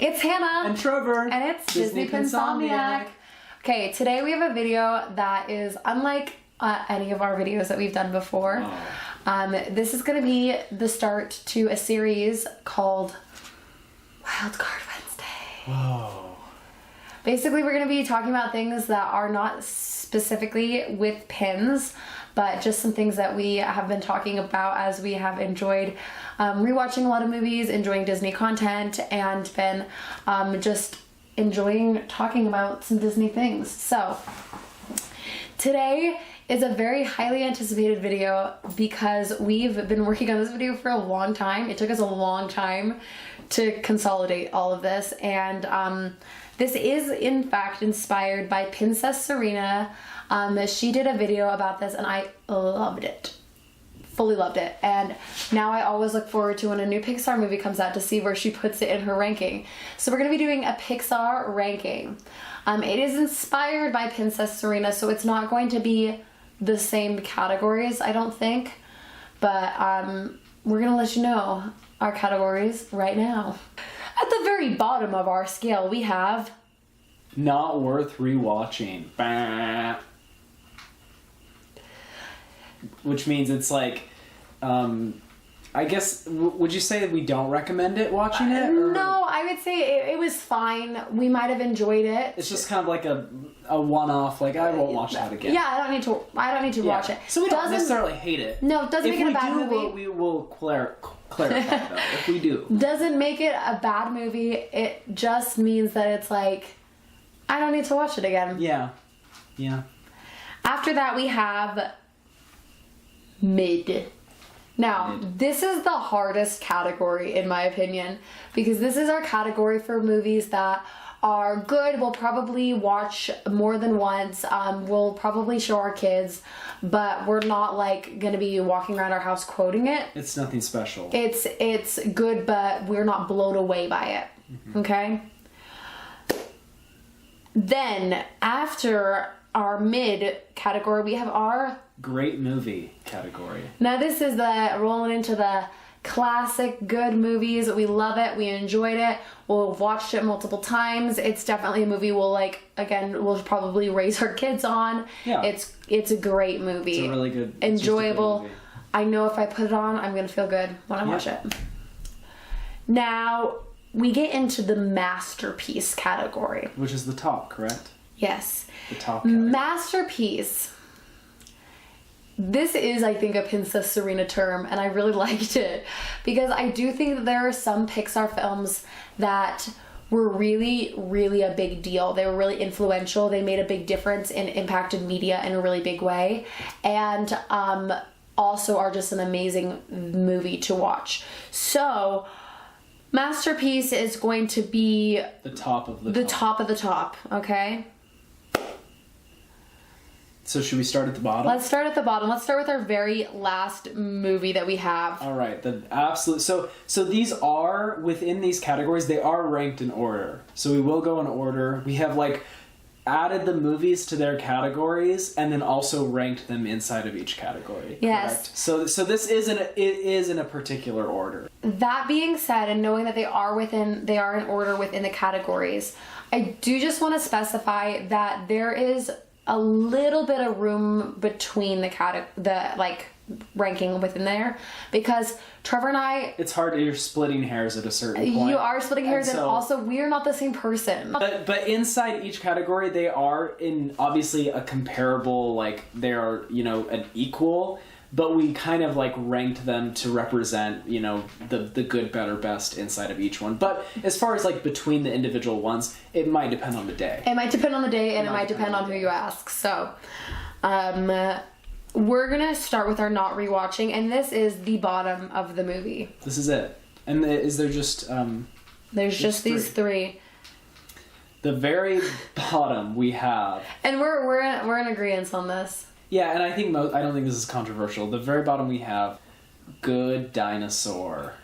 It's Hannah. And Trevor. And it's Disney Pinsomniac. Okay, today we have a video that is unlike any of our videos that we've done before. Oh. This is going to be the start to a series called Wild Card Wednesday. Whoa. Basically, we're going to be talking about things that are not specifically with pins, but just some things that we have been talking about as we have enjoyed rewatching a lot of movies, enjoying Disney content, and been just enjoying talking about some Disney things. So today is a very highly anticipated video because we've been working on this video for a long time. It took us a long time to consolidate all of this, and this is in fact inspired by Princess Serena. She did a video about this and I loved it. Fully loved it. And now I always look forward to when a new Pixar movie comes out to see where she puts it in her ranking. So we're going to be doing a Pixar ranking. It is inspired by Princess Serena, so it's not going to be the same categories, I don't think. But we're going to let you know our categories right now. At the very bottom of our scale, we have not worth rewatching. Bah. Which means it's like, I guess, would you say that we don't recommend it, watching it? Or? No, I would say it was fine. We might have enjoyed it. It's just kind of like a one-off, like, I won't watch that again. Yeah, I don't need to watch it. So we don't necessarily hate it. No, it doesn't make it a bad movie. We will clarify, though, if we do. Doesn't make it a bad movie. It just means that it's like, I don't need to watch it again. Yeah. Yeah. After that, we have mid. Now, this is the hardest category in my opinion, because this is our category for movies that are good. We'll probably watch more than once. We'll probably show our kids, but we're not like gonna be walking around our house quoting it. It's nothing special. It's good, but we're not blown away by it. Mm-hmm. Okay? Then, after our mid category, we have our great movie category. Now this is the rolling into the classic good movies. We love it. We enjoyed it. We'll have watched it multiple times. It's definitely a movie we'll probably raise our kids on. Yeah. It's a great movie. It's a really good, enjoyable. Movie. I know if I put it on, I'm gonna feel good when I watch it. Now we get into the masterpiece category, which is the top, correct? Yes. The top category. Masterpiece. This is, I think, a Princess Serena term, and I really liked it because I do think that there are some Pixar films that were really, really a big deal. They were really influential. They made a big difference and impacted media in a really big way, and also are just an amazing movie to watch. So, masterpiece is going to be the top of the top of the top. Okay. So should we start at the bottom? Let's start at the bottom. Let's start with our very last movie that we have. All right, the absolute. So these are within these categories. They are ranked in order. So we will go in order. We have like added the movies to their categories and then also ranked them inside of each category. Yes. Correct? So this is in a particular order. That being said, and knowing that they are in order within the categories, I do just want to specify that there is a little bit of room between the ranking within there, because Trevor and I, it's hard. You're splitting hairs at a certain point. You are splitting hairs, and also we are not the same person. But inside each category, they are in obviously a comparable, like they are, an equal. But we kind of like ranked them to represent, the good, better, best inside of each one. But as far as like between the individual ones, it might depend on the day. It might depend on the day, and it might depend on who you ask. So, we're gonna start with our not rewatching, and this is the bottom of the movie. This is it. And is there just there's just these three. The very bottom we have, and we're in agreement on this. Yeah, and I don't think this is controversial. The very bottom we have Good Dinosaur.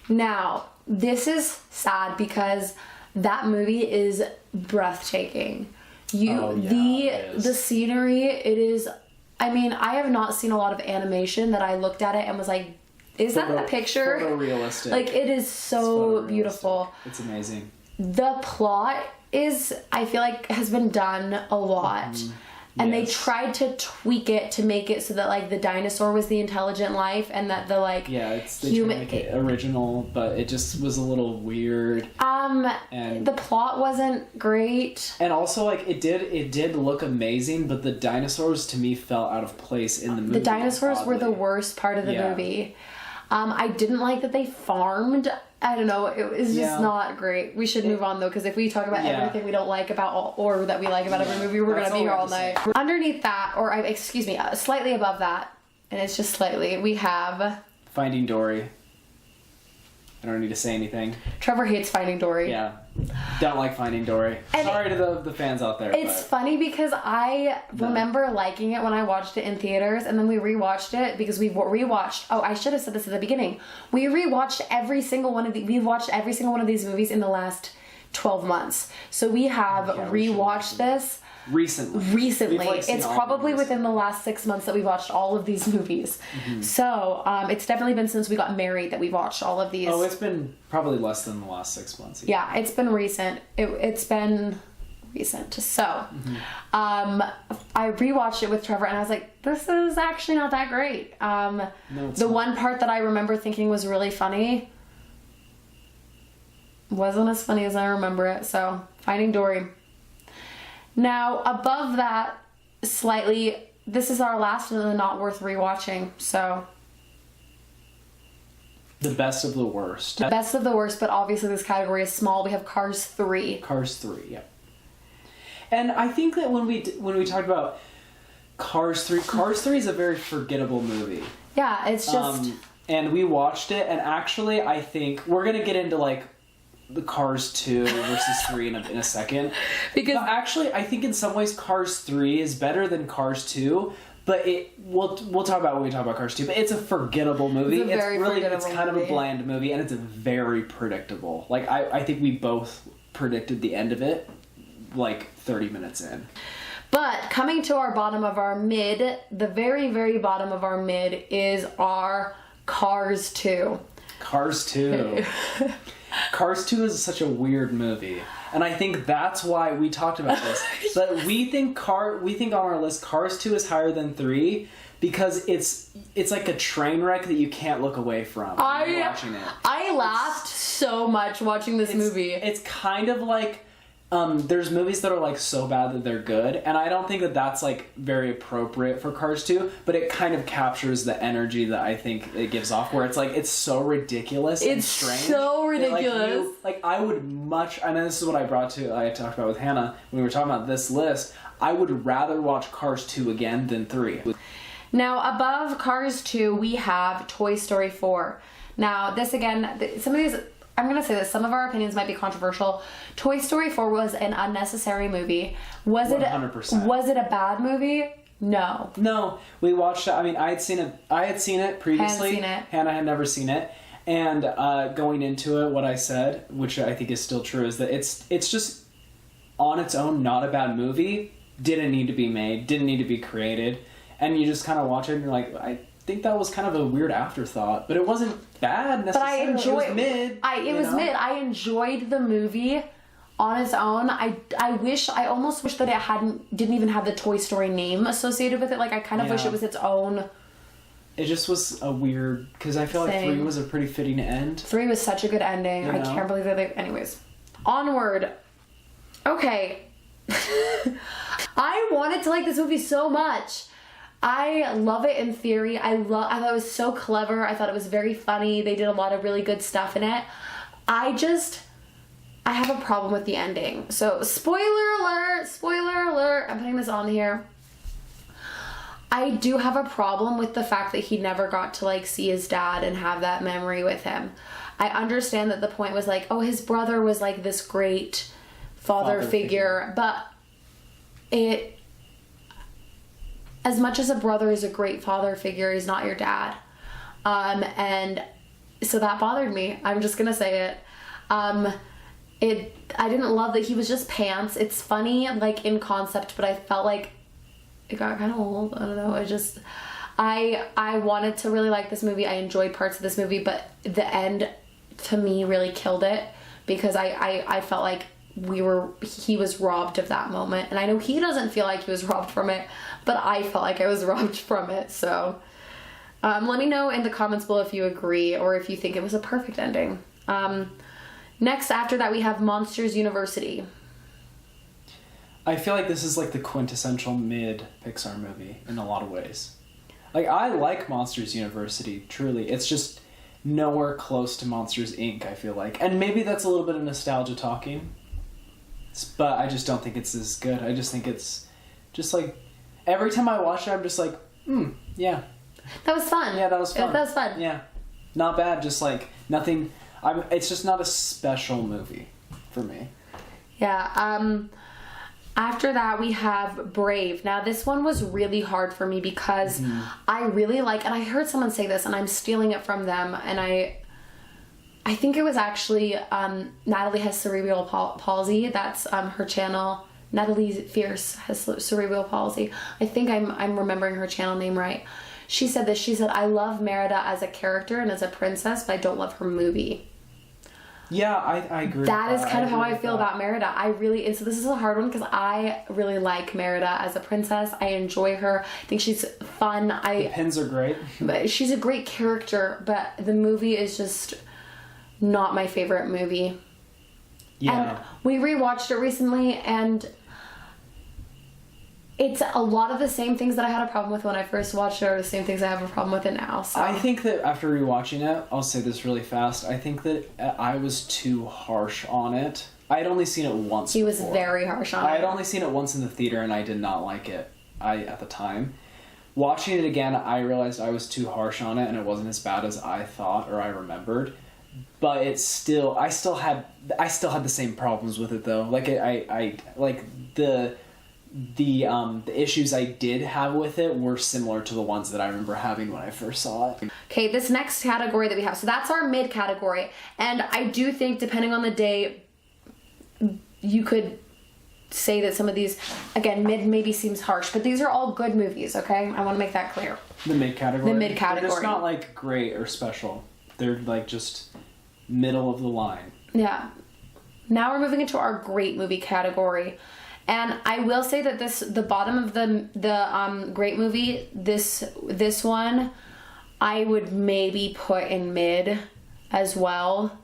Now, this is sad because that movie is breathtaking. The scenery, it is. I mean, I have not seen a lot of animation that I looked at it and was like, is that a picture? Photorealistic. Like, it is so beautiful. It's amazing. the plot is, I feel like, has been done a lot. And they tried to tweak it to make it so that, like, the dinosaur was the intelligent life and that the, like, they tried to make it original, but it just was a little weird. And the plot wasn't great. And also, like, it did look amazing, but the dinosaurs, to me, fell out of place in the movie. The dinosaurs oddly. were the worst part of the movie. I didn't like that they farmed. I don't know. It was just not great. We should move on, though, because if we talk about everything we don't like about or that we like about every movie, we're going to be here all night. Underneath that, or excuse me, slightly above that, and it's just slightly, we have... Finding Dory. I don't need to say anything. Trevor hates Finding Dory. Yeah. Don't like Finding Dory. And sorry to the fans out there. It's funny because I remember liking it when I watched it in theaters, and then we rewatched it because we rewatched. Oh, I should have said this at the beginning. We rewatched every single one of we've watched every single one of these movies in the last 12 months. So we have rewatched this recently. Like, it's probably within the last 6 months that we've watched all of these movies. So it's definitely been since we got married that we've watched all of these. Oh, it's been probably less than the last 6 months. Yeah, it's been recent. It's been recent. So I rewatched it with Trevor and I was like, this is actually not that great. No, the one part that I remember thinking was really funny wasn't as funny as I remember it. So Finding Dory. Now, above that, slightly, this is our last and not worth rewatching, so... The best of the worst. The best of the worst, but obviously this category is small. We have Cars 3. Cars 3, yeah. And I think that when we talked about Cars 3 is a very forgettable movie. Yeah, it's just... and we watched it, and actually, I think... We're going to get into, like, the Cars 2 versus 3 in a second. Because actually, I think in some ways Cars 3 is better than Cars 2, but we'll talk about when we talk about Cars 2, but it's a forgettable movie. It's kind of a bland movie, and it's very predictable. Like, I think we both predicted the end of it, like, 30 minutes in. But coming to our bottom of our mid, the very, very bottom of our mid is our Cars 2. Cars 2. Cars 2 is such a weird movie, and I think that's why we talked about this. But we think on our list Cars 2 is higher than 3 because it's like a train wreck that you can't look away from watching it. I laughed so much watching this movie. It's kind of like there's movies that are like so bad that they're good, and I don't think that that's like very appropriate for Cars 2, but it kind of captures the energy that I think it gives off, where it's like it's so ridiculous and strange. It's so ridiculous. I would much, and this is what I talked about with Hannah when we were talking about this list, I would rather watch Cars 2 again than 3. Now, above Cars 2, we have Toy Story 4. Now, this again, some of these... I'm going to say this. Some of our opinions might be controversial. Toy Story 4 was an unnecessary movie. Was 100%. Was it a bad movie? No. No. We watched it. I mean, I had seen it previously. Hadn't seen it. Hannah had never seen it. And going into it, what I said, which I think is still true, is that it's just on its own not a bad movie. Didn't need to be made. Didn't need to be created. And you just kind of watch it and you're like, I think that was kind of a weird afterthought, but it wasn't bad necessarily. But I enjoyed it. Was mid. It was mid. I enjoyed the movie on its own. I almost wish that it didn't even have the Toy Story name associated with it. Like, I kind of wish it was its own. It just was a weird, because I feel like 3 was a pretty fitting end. 3 was such a good ending. I can't believe that anyways. Onward. Okay. I wanted to like this movie so much. I love it in theory. I thought it was so clever. I thought it was very funny. They did a lot of really good stuff in it. I have a problem with the ending. So, spoiler alert, I'm putting this on here. I do have a problem with the fact that he never got to, like, see his dad and have that memory with him. I understand that the point was, like, oh, his brother was, like, this great father figure. But as much as a brother is a great father figure, he's not your dad. And so that bothered me. I'm just gonna say it. I didn't love that he was just pants. It's funny, like, in concept, but I felt like it got kind of old. I don't know. I wanted to really like this movie. I enjoyed parts of this movie, but the end, to me, really killed it. because I felt like he was robbed of that moment. And I know he doesn't feel like he was robbed from it, but I felt like I was robbed from it. So let me know in the comments below if you agree or if you think it was a perfect ending. Next, after that, we have Monsters University. I feel like this is like the quintessential mid Pixar movie in a lot of ways. Like, I like Monsters University, truly. It's just nowhere close to Monsters Inc., I feel like. And maybe that's a little bit of nostalgia talking, but I just don't think it's as good. I just think it's just like, every time I watch it, I'm just like, yeah. That was fun. Yeah, that was fun. That was fun. Yeah. Not bad, just like nothing. It's just not a special movie for me. Yeah. After that, we have Brave. Now, this one was really hard for me because I really like, and I heard someone say this, and I'm stealing it from them, and I think it was actually Natalie has cerebral palsy. That's her channel. Natalie Fierce has cerebral palsy. I think I'm remembering her channel name right. She said this. She said, I love Merida as a character and as a princess, but I don't love her movie. Yeah, I agree. That is kind of how I feel about Merida. And so this is a hard one because I really like Merida as a princess. I enjoy her. I think she's fun. The pins are great. But she's a great character, but the movie is just not my favorite movie. Yeah. And we rewatched it recently, and it's a lot of the same things that I had a problem with when I first watched it are the same things I have a problem with it now. So I think that after rewatching it, I'll say this really fast, I think that I was too harsh on it. I had only seen it once He was before. very harsh on it. I had only seen it once in the theater, and I did not like it at the time. Watching it again, I realized I was too harsh on it, and it wasn't as bad as I thought or I remembered. But I still had the same problems with it, though. Like I like the issues I did have with it were similar to the ones that I remember having when I first saw it. Okay, this next category that we have, so that's our mid category, and I do think depending on the day, you could say that some of these, again, mid maybe seems harsh, but these are all good movies, okay? I want to make that clear. The mid category? The mid category. They're just not like great or special. They're like just middle of the line. Yeah. Now we're moving into our great movie category. And I will say that the bottom of the great movie, this one, I would maybe put in mid as well.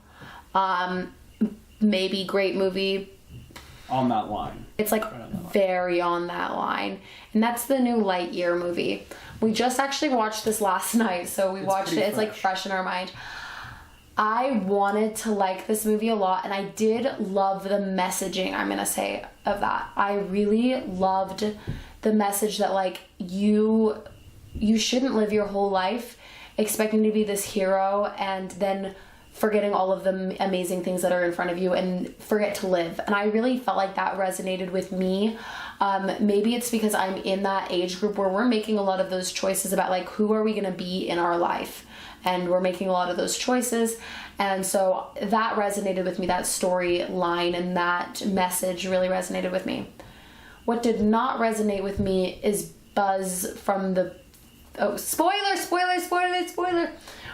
Maybe great movie. On that line. It's like very on that line. And that's the new Lightyear movie. We just actually watched this last night, so we watched it. It's like fresh in our mind. I wanted to like this movie a lot, and I did love the messaging, I'm gonna say, of that. I really loved the message that, like, you shouldn't live your whole life expecting to be this hero and then forgetting all of the amazing things that are in front of you and forget to live. And I really felt like that resonated with me. Maybe it's because I'm in that age group where we're making a lot of those choices about, like, who are we gonna be in our life? And we're making a lot of those choices. And so that resonated with me, that storyline and that message really resonated with me. What did not resonate with me is Buzz from the... Oh, spoiler!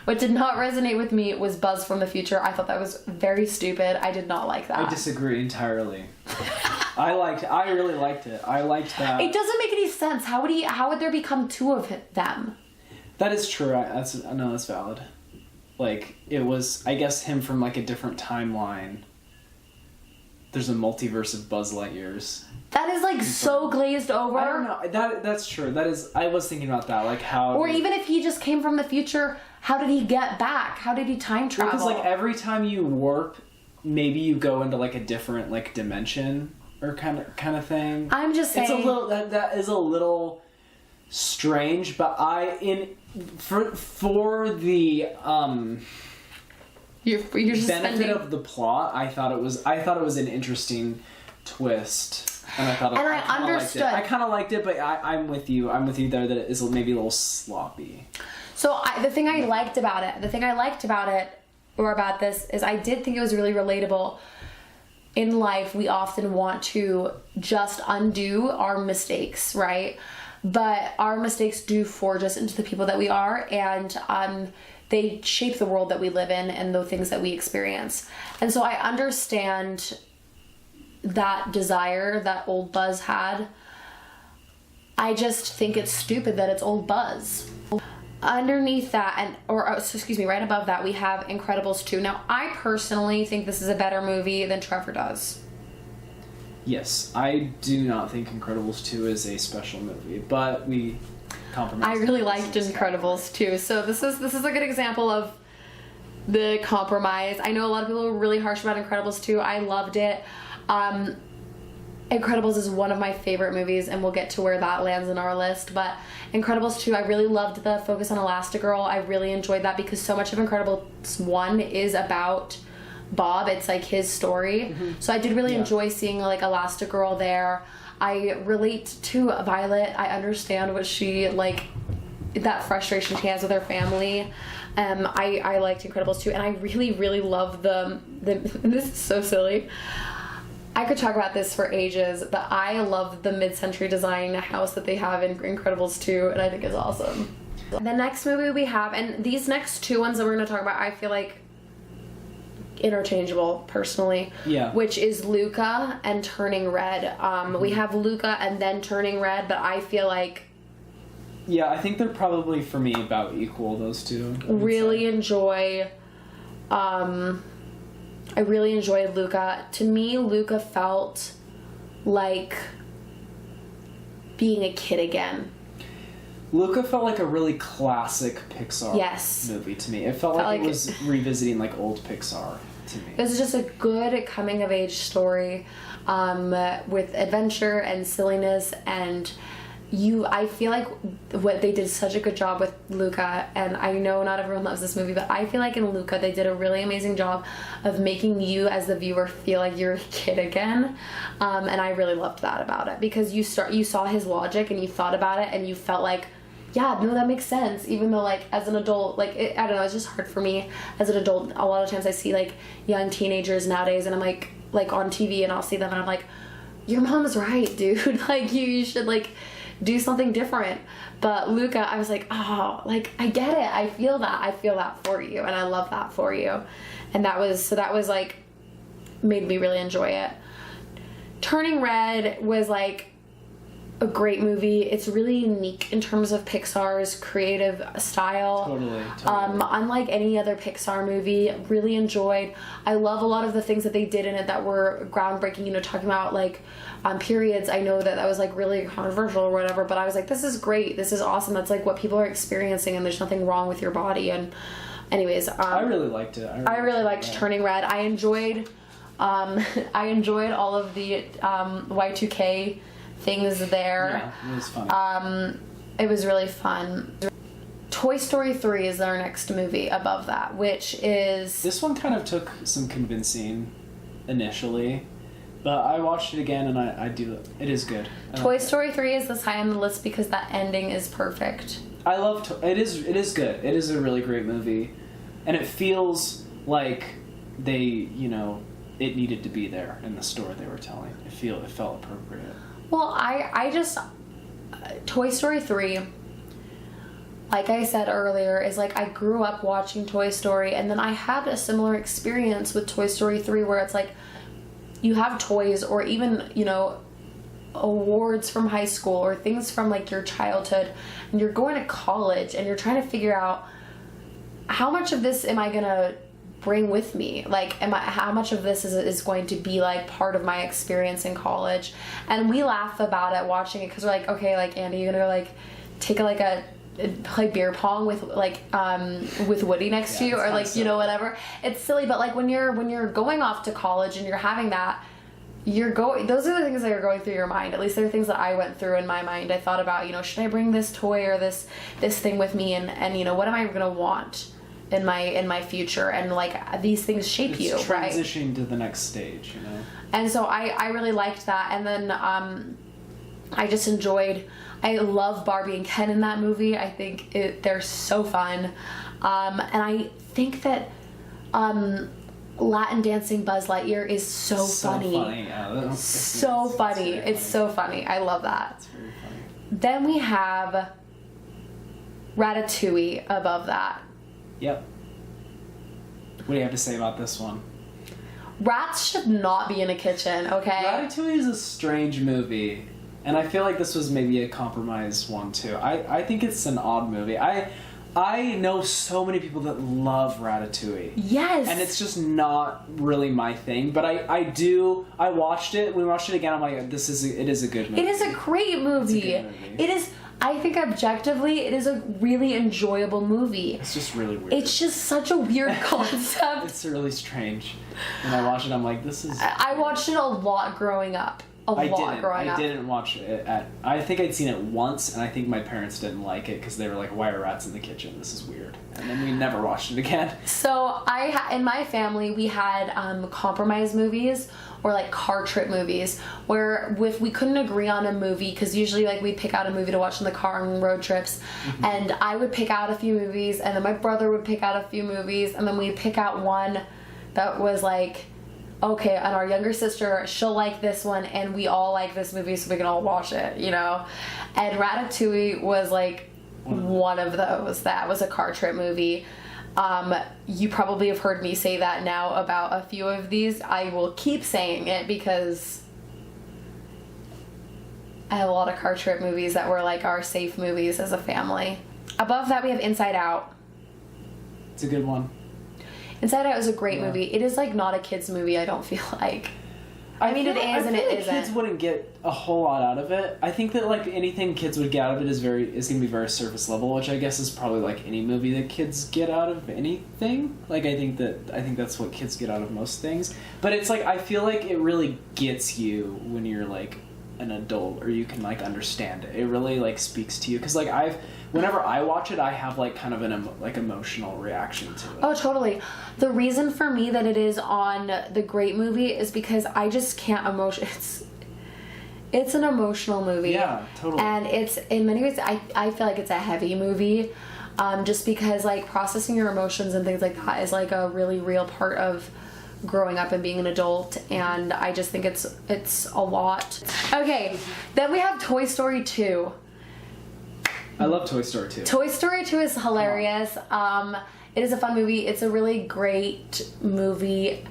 What did not resonate with me was Buzz from the Future. I thought that was very stupid. I did not like that. I disagree entirely. I really liked it. I liked that. It doesn't make any sense. How would there become two of them? That is true. I know that's valid. Like, it was, I guess, him from, like, a different timeline. There's a multiverse of Buzz Lightyears. That is, like, so glazed over. I don't know. That's true. That is, I was thinking about that. Like, how... Or even if he just came from the future, how did he get back? How did he time travel? Because, like, every time you warp, maybe you go into, like, a different, like, dimension or kind of thing. I'm just saying... It's a little... That is a little strange, but for the you're just benefit of the plot, I thought it was an interesting twist, and I thought I understood. I kind of liked it, but I'm with you there that it is maybe a little sloppy. So the thing I liked about it, or about this, is I did think it was really relatable. In life, we often want to just undo our mistakes, right? But our mistakes do forge us into the people that we are, and they shape the world that we live in and the things that we experience. And so I understand that desire that old Buzz had. I just think it's stupid that it's old Buzz. Underneath that, right above that, we have Incredibles 2. Now, I personally think this is a better movie than Trevor does. Yes, I do not think Incredibles 2 is a special movie, but we compromise. I really liked Incredibles 2, so this is a good example of the compromise. I know a lot of people are really harsh about Incredibles 2. I loved it. Incredibles is one of my favorite movies, and we'll get to where that lands in our list, but Incredibles 2, I really loved the focus on Elastigirl. I really enjoyed that because so much of Incredibles 1 is about Bob. It's like his story. So I did really enjoy seeing like Elastigirl there. I relate to Violet. I understand what she, like, that frustration she has with her family. I liked Incredibles 2, and I really, really love the this is so silly. I could talk about this for ages, but I love the mid-century design house that they have in Incredibles 2, and I think it's awesome. The next movie we have, and these next two ones that we're going to talk about, I feel like interchangeable, personally. Yeah. Which is Luca and Turning Red. We have Luca and then Turning Red, but I feel like... Yeah, I think they're probably, for me, about equal, those two. Really enjoy... I really enjoyed Luca. To me, Luca felt like being a kid again. Luca felt like a really classic Pixar movie to me. It felt like it was revisiting like old Pixar to me. It was just a good coming of age story with adventure and silliness, and I feel like what they did such a good job with Luca, and I know not everyone loves this movie, but I feel like in Luca they did a really amazing job of making you as the viewer feel like you're a kid again, and I really loved that about it, because you saw his logic and you thought about it and you felt like, yeah, no, that makes sense, even though like as an adult, like I don't know, it's just hard for me as an adult. A lot of times I see like young teenagers nowadays and I'm like on TV and I'll see them and I'm like, your mom's right, dude. Like you should like do something different. But Luca, I was like, oh, like I get it. I feel that for you, and I love that for you. And that was like made me really enjoy it. Turning Red was like a great movie. It's really unique in terms of Pixar's creative style. Totally. Unlike any other Pixar movie, really enjoyed. I love a lot of the things that they did in it that were groundbreaking, you know, talking about like periods. I know that was like really controversial or whatever, but I was like, this is great. This is awesome. That's like what people are experiencing, and there's nothing wrong with your body. And anyways, I really liked it. I really liked Turning Red. I enjoyed all of the Y2K things there. Yeah, it was fun. It was really fun. Toy Story 3 is our next movie above that, which is... This one kind of took some convincing initially, but I watched it again and I do... It is good. Toy Story 3 is this high on the list because that ending is perfect. I love... It is good. It is a really great movie. And it feels like they, you know, it needed to be there in the story they were telling. It felt appropriate. Well, I just... Toy Story 3, like I said earlier, is like I grew up watching Toy Story, and then I had a similar experience with Toy Story 3 where it's like you have toys or even, you know, awards from high school or things from like your childhood, and you're going to college and you're trying to figure out how much of this am I going to bring with me, like how much of this is going to be like part of my experience in college. And we laugh about it watching it because we're like, okay, like Andy, you're gonna like take play beer pong with with Woody next to you, or like, you know, whatever. It's silly, but like when you're going off to college and you're having that, those are the things that are going through your mind. At least they're things that I went through in my mind. I thought about, you know, should I bring this toy or this thing with me, and you know, what am I gonna want in my future, and like these things shape you, right? Transitioning to the next stage, you know. And so I really liked that, and then I just enjoyed. I love Barbie and Ken in that movie. I think they're so fun, and I think that Latin dancing Buzz Lightyear is so funny. Yeah, so funny. It's so funny. I love that. It's very funny. Then we have Ratatouille above that. Yep. What do you have to say about this one? Rats should not be in a kitchen, okay? Ratatouille is a strange movie, and I feel like this was maybe a compromise one too. I think it's an odd movie. I know so many people that love Ratatouille. Yes. And it's just not really my thing, but I watched it. We watched it again. I'm like, it is a good movie. It is a great movie. It's a good movie. It is, I think objectively, it is a really enjoyable movie. It's just really weird. It's just such a weird concept. It's really strange. When I watched it, I'm like, this is... I watched it a lot growing up. I didn't watch it I think I'd seen it once, and I think my parents didn't like it because they were like, why are rats in the kitchen? This is weird. And then we never watched it again. So in my family, we had compromise movies or like car trip movies where if we couldn't agree on a movie, because usually like we'd pick out a movie to watch in the car on road trips, and I would pick out a few movies, and then my brother would pick out a few movies, and then we'd pick out one that was like, okay, and our younger sister, she'll like this one, and we all like this movie, so we can all watch it, you know? And Ratatouille was like one of those. That was a car trip movie. You probably have heard me say that now about a few of these. I will keep saying it because I have a lot of car trip movies that were like our safe movies as a family. Above that, we have Inside Out. It's a good one. Inside Out is a great movie. It is like not a kid's movie, I don't feel like. I mean, it is and it isn't. Kids wouldn't get a whole lot out of it. I think that like anything kids would get out of it is going to be very surface level, which I guess is probably like any movie that kids get out of anything. Like I think that's what kids get out of most things. But it's like I feel like it really gets you when you're like an adult, or you can like understand it. It really like speaks to you because like whenever I watch it, I have like kind of an emotional reaction to it. Oh, totally. The reason for me that it is on the great movie is because I just can't it's an emotional movie. Yeah, totally. And it's, in many ways, I feel like it's a heavy movie, just because like processing your emotions and things like that is like a really real part of growing up and being an adult, and I just think it's a lot. Okay, then we have Toy Story 2. I love Toy Story 2. Toy Story 2 is hilarious. It is a fun movie. It's a really great movie.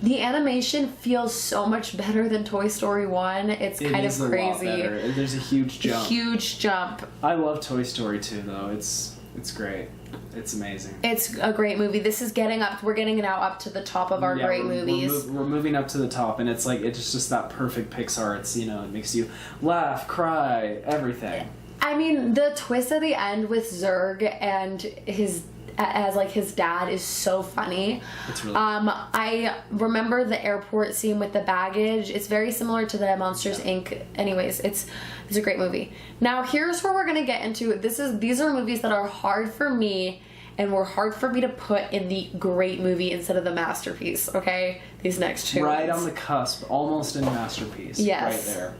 The animation feels so much better than Toy Story 1. It's kind of crazy. A lot better. There's a huge jump. Huge jump. I love Toy Story 2 though. It's great. It's amazing. It's a great movie. This is we're getting now up to the top of our great movies. We're moving up to the top, and it's like, it's just that perfect Pixar. It's, it makes you laugh, cry, everything. I mean, the twist at the end with Zurg and his dad is so funny. It's really I remember the airport scene with the baggage. It's very similar to the Monsters Inc. Anyways, it's a great movie. Now here's where we're gonna get into it. These are movies that are hard for me and were hard for me to put in the great movie instead of the masterpiece. Okay, these next two. Right ones. on the cusp, almost in masterpiece. Yes. Right there.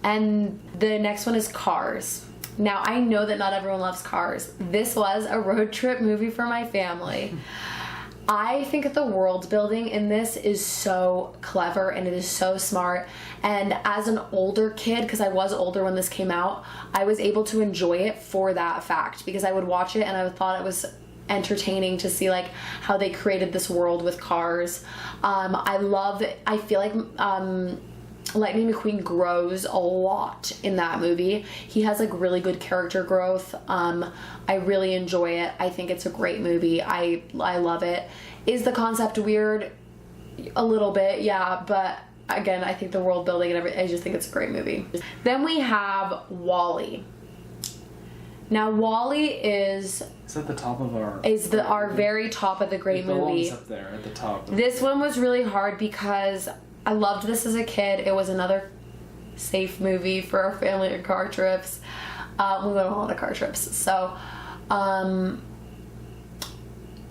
And the next one is Cars. Now, I know that not everyone loves Cars. This was a road trip movie for my family. I think that the world building in this is so clever and it is so smart. And as an older kid, because I was older when this came out, I was able to enjoy it for that fact, because I would watch it and I thought it was entertaining to see like how they created this world with cars. I feel like Lightning McQueen grows a lot in that movie. He has like really good character growth. I really enjoy it. I think it's a great movie. I love it. Is the concept weird? A little bit, yeah, but again, I think the world building and everything, I just think it's a great movie. Then we have WALL-E. Now WALL-E is at the top of our very top of the great movie. It belongs up there at the top. This one was really hard because I loved this as a kid. It was another safe movie for our family and car trips. We went on a lot of car trips. So,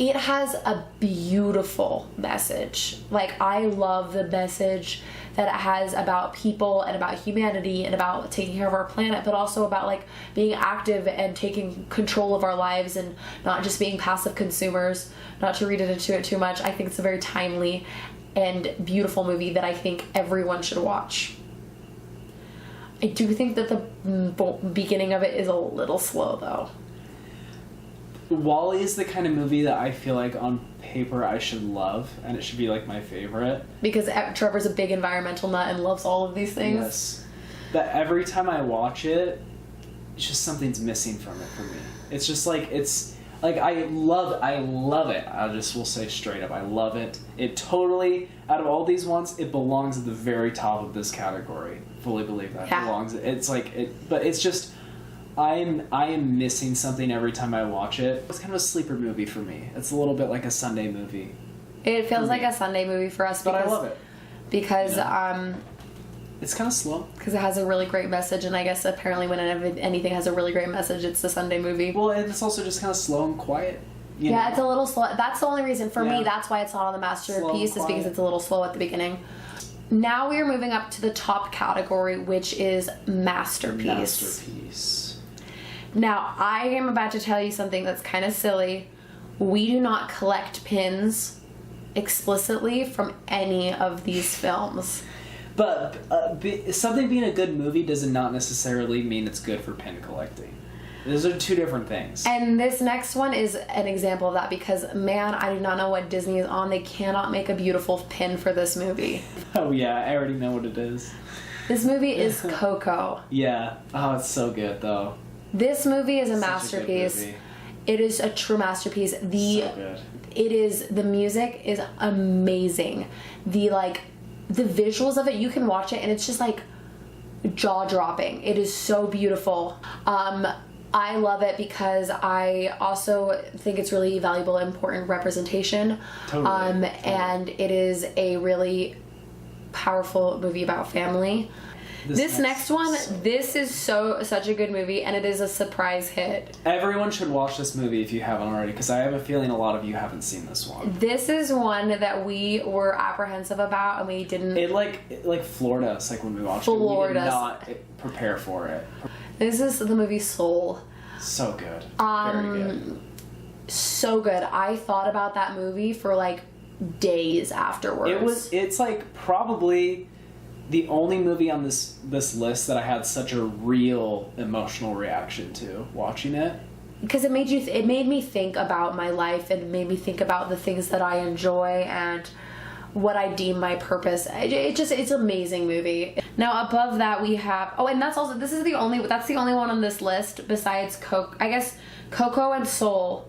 it has a beautiful message. Like, I love the message that it has about people and about humanity and about taking care of our planet, but also about like being active and taking control of our lives and not just being passive consumers. Not to read into it too much. I think it's a very timely and beautiful movie that I think everyone should watch. I do think that the beginning of it is a little slow though. WALL-E is the kind of movie that I feel like on paper I should love, and it should be like my favorite. Because Trevor's a big environmental nut and loves all of these things. Yes. That every time I watch it, it's just something's missing from it for me. It's just like, it's like, I love it. Will say straight up, I love it. It totally, out of all these ones, it belongs at the very top of this category. Fully believe that. Yeah. It belongs. It's like, but it's just, I am missing something every time I watch it. It's kind of a sleeper movie for me. It's a little bit like a Sunday movie. It feels like a Sunday movie for us, But I love it. Because it's kind of slow. Because it has a really great message, and I guess apparently when anything has a really great message, it's the Sunday movie. Well, and it's also just kind of slow and quiet. You know? It's a little slow. That's the only reason for me. That's why it's not on the masterpiece, is because it's a little slow at the beginning. Now we are moving up to the top category, which is masterpiece. Now, I am about to tell you something that's kind of silly. We do not collect pins explicitly from any of these films. But something being a good movie does not necessarily mean it's good for pin collecting. Those are two different things. And this next one is an example of that because, man, I do not know what Disney is on. They cannot make a beautiful pin for this movie. Oh, yeah, I already know what it is. This movie is Coco. Yeah. Oh, it's so good, though. This movie is a Such masterpiece. A good movie. It is a true masterpiece. So good. The music is amazing. The visuals of it, you can watch it and it's just like jaw-dropping. It is so beautiful. I love it because I also think it's really valuable, important representation. Totally. And it is a really powerful movie about family. This next one, this is such a good movie, and it is a surprise hit. Everyone should watch this movie if you haven't already, because I have a feeling a lot of you haven't seen this one. This is one that we were apprehensive about, and we didn't. It floored us, like when we watched it. We did not prepare for it. This is the movie Soul. So good. Very good. So good. I thought about that movie for like days afterwards. It's like probably the only movie on this list that I had such a real emotional reaction to watching it. Because it made me think about my life and made me think about the things that I enjoy and what I deem my purpose. It's an amazing movie. Now above that we have and that's the only one on this list besides Coco. I guess Coco and Soul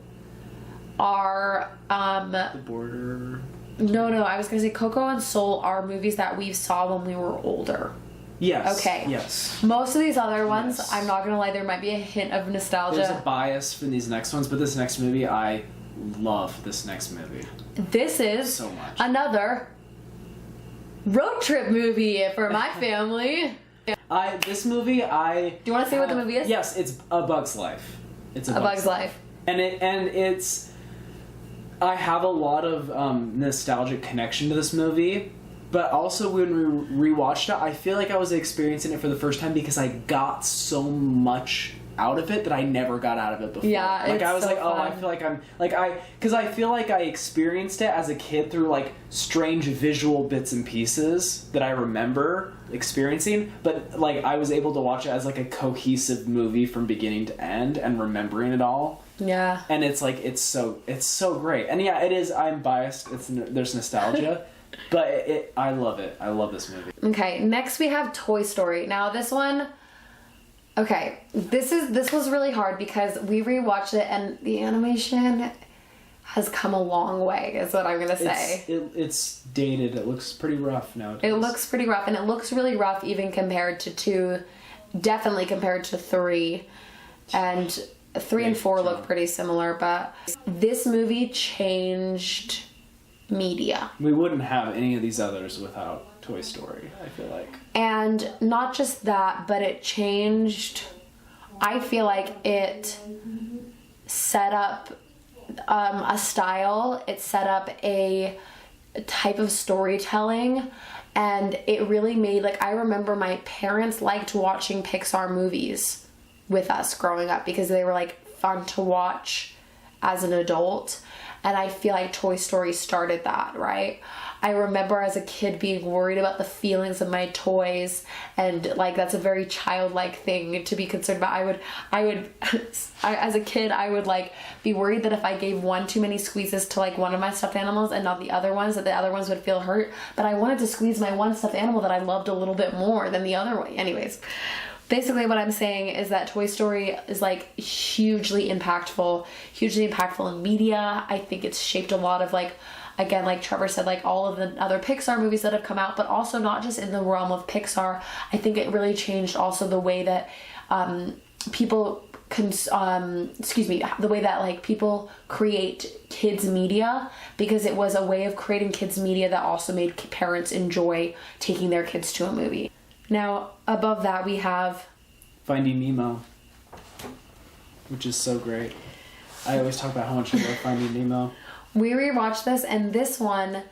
are The Border. No, I was gonna say Coco and Soul are movies that we saw when we were older. Yes. Okay. Yes. Most of these other ones, Yes. I'm not gonna lie, there might be a hint of nostalgia. There's a bias for these next ones, but this next movie, I love this next movie. This is So much. another road trip movie for my family. Do you want to say what the movie is? Yes, it's A Bug's Life. It's A Bug's Life. I have a lot of nostalgic connection to this movie, but also when we rewatched it, I feel like I was experiencing it for the first time because I got so much out of it that I never got out of it before. Yeah, like I was so like, oh, fun. I feel like because I feel like I experienced it as a kid through like strange visual bits and pieces that I remember experiencing, but like I was able to watch it as like a cohesive movie from beginning to end and remembering it all. Yeah. And it's like it's so great. And yeah, it is. I'm biased. There's nostalgia, but I love it. I love this movie. Okay, next we have Toy Story. Now this one, okay, this was really hard because we rewatched it and the animation has come a long way, is what I'm gonna say. It's dated. It looks pretty rough nowadays. It looks pretty rough, and it looks really rough even compared to 2, definitely compared to 3, and 3 and 4 look pretty similar, but this movie changed media. We wouldn't have any of these others without Toy Story, I feel like. And not just that, but it changed, I feel like it set up a style, it set up a type of storytelling, and it really made, like, I remember my parents liked watching Pixar movies with us growing up because they were like fun to watch as an adult, And I feel like Toy Story started that, right? I remember as a kid being worried about the feelings of my toys, and like that's a very childlike thing to be concerned about. I would as a kid I would like be worried that if I gave one too many squeezes to like one of my stuffed animals and not the other ones, that the other ones would feel hurt. But I wanted to squeeze my one stuffed animal that I loved a little bit more than the other one. Anyways, basically what I'm saying is that Toy Story is like hugely impactful in media. I think it's shaped a lot of like, again, like Trevor said, like all of the other Pixar movies that have come out, but also not just in the realm of Pixar. I think it really changed also the way that people the way that like people create kids media, because it was a way of creating kids media that also made parents enjoy taking their kids to a movie. Now, above that we have Finding Nemo, which is so great. I always talk about how much I love Finding Nemo. We rewatched this, and this one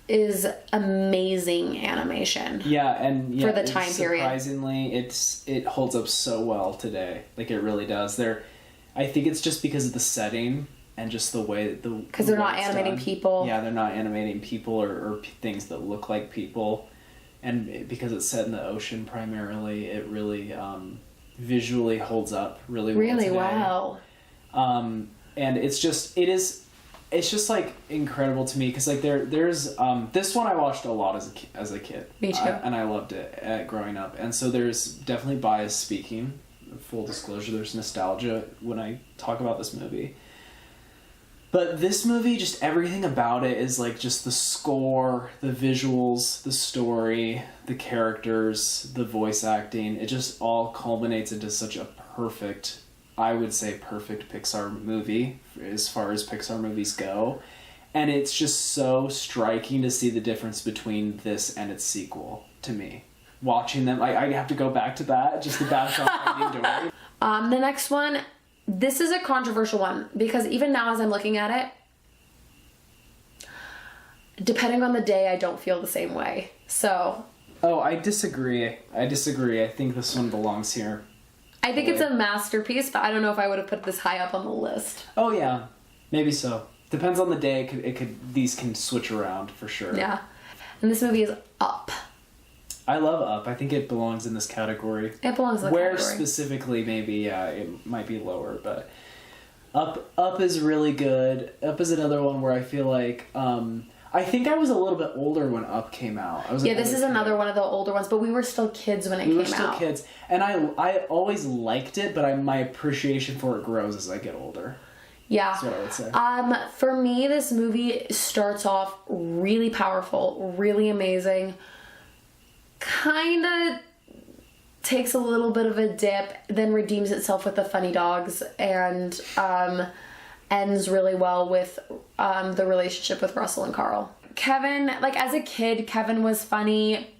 is amazing animation. Yeah, and for the time period. Surprisingly, it holds up so well today. Like it really does. I think it's just because of the setting and just the way that because they're not animating people. Yeah, they're not animating people or things that look like people, and because it's set in the ocean primarily, it really visually holds up really well today. Well. And it's just like incredible to me because like there's this one I watched a lot as a kid. Me too. And I loved it growing up. And so there's definitely bias speaking. Full disclosure, there's nostalgia when I talk about this movie. But this movie, just everything about it is like just the score, the visuals, the story, the characters, the voice acting. It just all culminates into such a perfect, I would say perfect Pixar movie as far as Pixar movies go. And it's just so striking to see the difference between this and its sequel to me. Watching them, I have to go back to that just to bash off Finding Dory. The next one, this is a controversial one because even now as I'm looking at it, depending on the day, I don't feel the same way. So. Oh, I disagree. I think this one belongs here. I think it's a masterpiece, but I don't know if I would have put this high up on the list. Oh yeah, maybe so. Depends on the day. These can switch around for sure. Yeah, and this movie is Up. I love Up. I think it belongs in this category. It belongs in the Where category. specifically, maybe it might be lower, but Up is really good. Up is another one where I feel like I think I was a little bit older when Up came out. This is another one of the older ones, but we were still kids when it came out. We were still kids, and I always liked it, but my appreciation for it grows as I get older. Yeah. That's what I would say. For me, this movie starts off really powerful, really amazing. Kind of takes a little bit of a dip, then redeems itself with the funny dogs, and ends really well with the relationship with Russell and Carl. Kevin, like as a kid, Kevin was funny.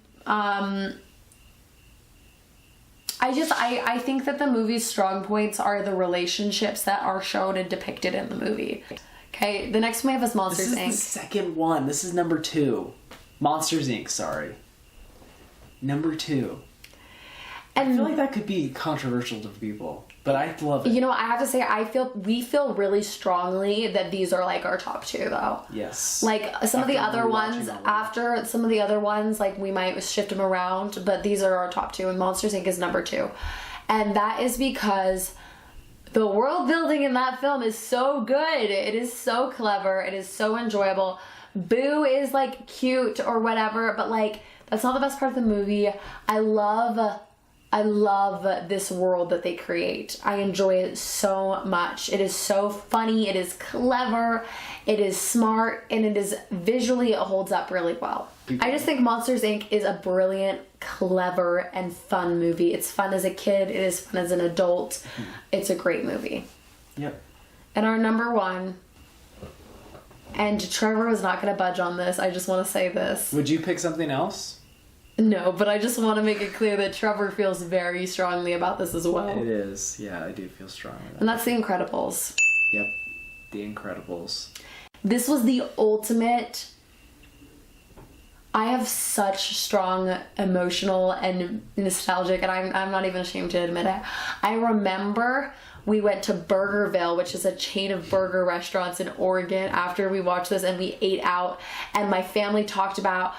I think that the movie's strong points are the relationships that are shown and depicted in the movie. Okay, the next one we have is Monsters, Inc. This is the second one. This is number 2. Monsters, Inc., sorry. Number 2. And I feel like that could be controversial to people, but I love it. You know, I have to say, we feel really strongly that these are like our top 2, though. Yes. Like some of the other ones, like we might shift them around, but these are our top 2, and Monsters, Inc. is number 2. And that is because the world building in that film is so good. It is so clever. It is so enjoyable. Boo is like cute or whatever, but like that's not the best part of the movie. I love this world that they create. I enjoy it so much. It is so funny. It is clever. It is smart, and it is visually, it holds up really well. I just think Monsters, Inc. is a brilliant, clever, and fun movie. It's fun as a kid. It is fun as an adult. It's a great movie. Yep. And our number 1, and Trevor was not going to budge on this. I just want to say this. Would you pick something else? No, but I just want to make it clear that Trevor feels very strongly about this as well. It is. Yeah, I do feel strongly. And that's The Incredibles. Yep. The Incredibles. This was the ultimate. I have such strong emotional and nostalgic, and I'm not even ashamed to admit it. I remember we went to Burgerville, which is a chain of burger restaurants in Oregon, after we watched this, and we ate out. And my family talked about,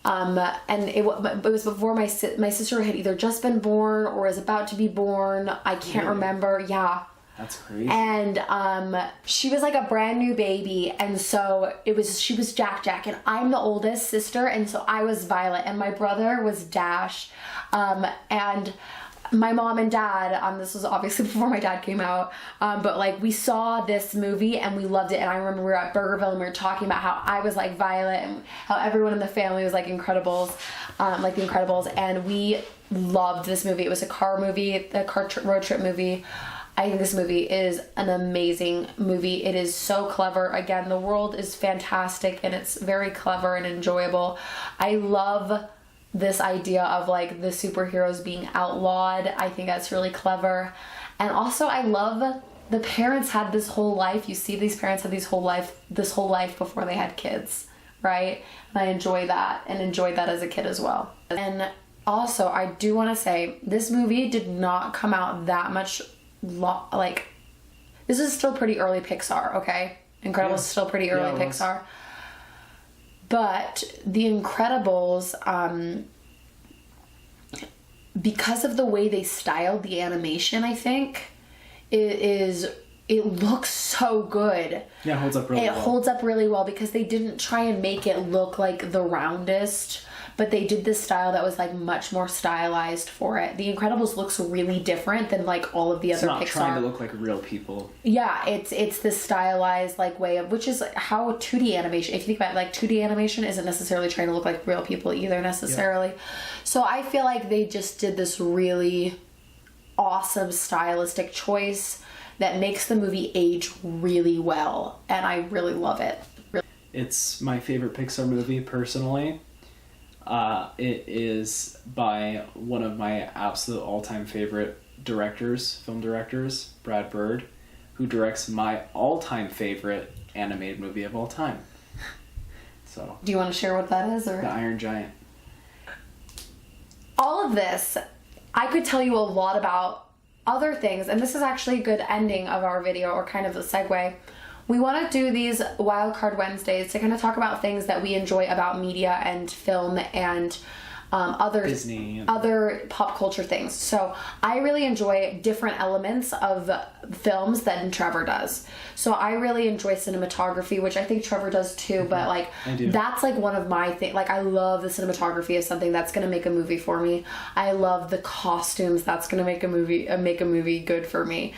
and it was before my sister had either just been born or was about to be born. I can't remember. Yeah. That's crazy. And she was like a brand new baby, and so she was Jack, and I'm the oldest sister, and so I was Violet, and my brother was Dash, and my mom and dad, this was obviously before my dad came out, but like we saw this movie and we loved it. And I remember we were at Burgerville and we were talking about how I was like Violet and how everyone in the family was like Incredibles, like the Incredibles, and we loved this movie. It was a car movie, road trip movie. I think this movie is an amazing movie. It is so clever. Again, the world is fantastic and it's very clever and enjoyable. I love this idea of like the superheroes being outlawed. I think that's really clever. And also I love the parents had this whole life. You see these parents had this whole life before they had kids, right? And I enjoy that and enjoyed that as a kid as well. And also I do want to say this movie did not come out that much like, this is still pretty early Pixar, okay? Incredibles is still pretty early Pixar. But The Incredibles, because of the way they styled the animation, I think, it looks so good. Yeah, it holds up really well. It holds up really well because they didn't try and make it look like the roundest, but they did this style that was like much more stylized for it. The Incredibles looks really different than like all of the other Pixar. It's not trying to look like real people. Yeah, it's this stylized like way of, which is how 2D animation, if you think about it, like 2D animation isn't necessarily trying to look like real people either necessarily. Yeah. So I feel like they just did this really awesome stylistic choice that makes the movie age really well, and I really love it. It's my favorite Pixar movie personally. It is by one of my absolute all-time favorite film directors, Brad Bird, who directs my all-time favorite animated movie of all time. So, do you want to share what that is? Or The Iron Giant. All of this, I could tell you a lot about other things, and this is actually a good ending of our video, or kind of a segue. We want to do these Wildcard Wednesdays to kind of talk about things that we enjoy about media and film and Disney. other pop culture things. So I really enjoy different elements of films than Trevor does. So I really enjoy cinematography, which I think Trevor does too, but like that's like one of my things. Like I love the cinematography of something that's going to make a movie for me. I love the costumes that's going to make a movie good for me.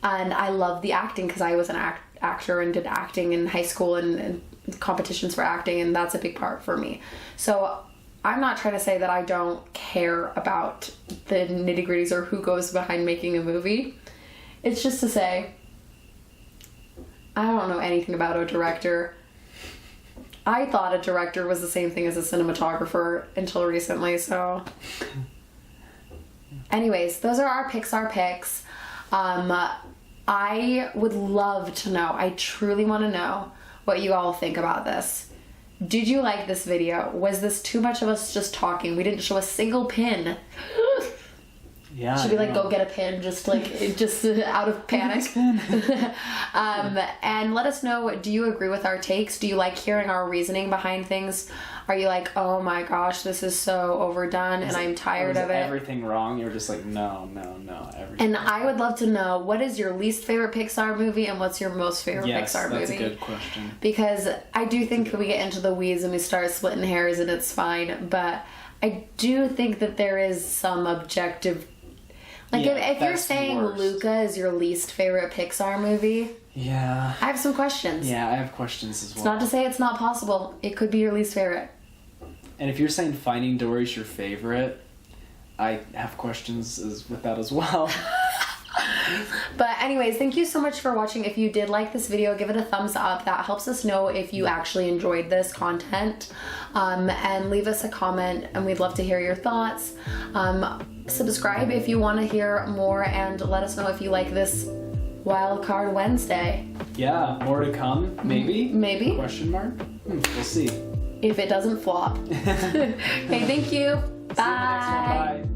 And I love the acting because I was an actor and did acting in high school and competitions for acting, and that's a big part for me. So I'm not trying to say that I don't care about the nitty-gritties or who goes behind making a movie. It's just to say, I don't know anything about a director. I thought a director was the same thing as a cinematographer until recently, so. Anyways, those are our Pixar picks. I would love to know, I truly want to know what you all think about this. Did you like this video? Was this too much of us just talking? We didn't show a single pin. Yeah. Should we like go get a pin just out of panic? And let us know, do you agree with our takes? Do you like hearing our reasoning behind things? Are you like, oh my gosh, this is so overdone and I'm tired of it? Everything wrong? You're just like, no, everything. And I would love to know, what is your least favorite Pixar movie and what's your most favorite Pixar movie? Yes, that's a good question. Because I do think we get into the weeds and we start splitting hairs and it's fine, but I do think that there is some objective. Like, if you're saying Luca is your least favorite Pixar movie, yeah, I have some questions. Yeah, I have questions as well. It's not to say it's not possible. It could be your least favorite. And if you're saying Finding Dory is your favorite, I have questions with that as well. But anyways, thank you so much for watching. If you did like this video, give it a thumbs up. That helps us know if you actually enjoyed this content. And leave us a comment, and we'd love to hear your thoughts. Subscribe if you want to hear more, and let us know if you like this Wildcard Wednesday. Yeah, more to come, maybe? Maybe. Question mark? We'll see. If it doesn't flop. Okay, thank you. Bye. See you in the next one. Bye.